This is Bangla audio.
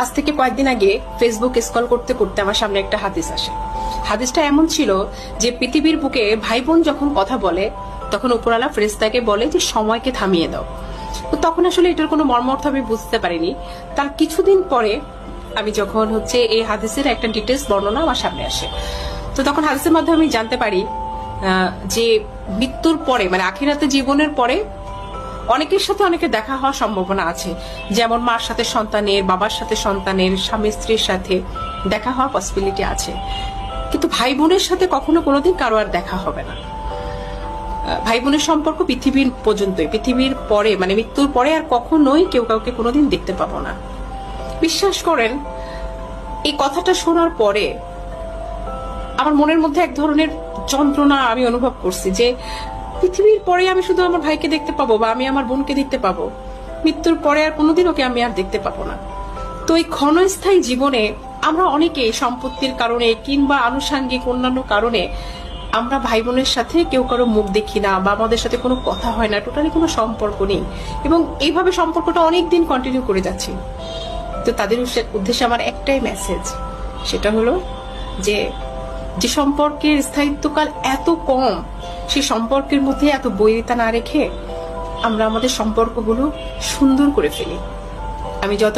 আজ থেকে কয়েকদিন আগে ফেসবুক স্ক্রল করতে করতে আমার সামনে একটা হাদিস আসে। হাদিসটা এমন ছিল যে পৃথিবীর বুকে ভাই বোন যখন কথা বলে তখন উপরওয়ালা ফেরেশতাকে বলে যে সময়কে থামিয়ে দাও। তো তখন আসলে এটার কোনো মর্মার্থ আমি বুঝতে পারিনি। তার কিছুদিন পরে আমি যখন এই হাদিসের একটা ডিটেলস বর্ণনা আমার সামনে আসে, তো তখন হাদিসের মাধ্যমে আমি জানতে পারি যে মৃত্যুর পরে মানে আখিরাতে জীবনের পরে অনেকের সাথে অনেকের দেখা হওয়ার সম্ভাবনা আছে। যেমন মার সাথে সন্তানের, বাবার সাথে সন্তানের, স্বামী স্ত্রীর সাথে দেখা হওয়ার পসিবিলিটি আছে, কিন্তু ভাই বোনের সাথে কখনো কোনোদিন কারো আর দেখা হবে না। ভাই বোনের সম্পর্ক পৃথিবীর পর্যন্তই, পৃথিবীর পরে মানে মৃত্যুর পরে আর কখনোই কেউ কাউকে কোনোদিন দেখতে পাবো না। বিশ্বাস করেন, এই কথাটা শোনার পরে আমার মনের মধ্যে এক ধরনের যন্ত্রণা আমি অনুভব করছি যে পৃথিবীর পরে আমি শুধু আমার ভাইকে দেখতে পাবো বা আমি আমার বোনকে দেখতে পাবো, মৃত্যুর পরে আর কোনোদিন ওকে আমি আর দেখতে পাবো না। তো এই ক্ষণস্থায়ী জীবনে আমরা অনেকে সম্পত্তির কারণে কিংবা আনুষাঙ্গিক অন্যান্য কারণে আমরা ভাই বোনের সাথে কেউ কারো মুখ দেখি না বা আমাদের সাথে কোনো কথা হয় না, টোটালি কোনো সম্পর্ক নেই, এবং এইভাবে সম্পর্কটা অনেকদিন কন্টিনিউ করে যাচ্ছি। তো তাদের উদ্দেশ্যে আমার একটাই মেসেজ, সেটা হলো যে যে সম্পর্কের স্থায়িত্বকাল এত কম, সেই সম্পর্কের মধ্যে এত বৈরিতা না রেখে আমরা আমাদের সম্পর্কগুলো সুন্দর করে ফেলি। আমি যত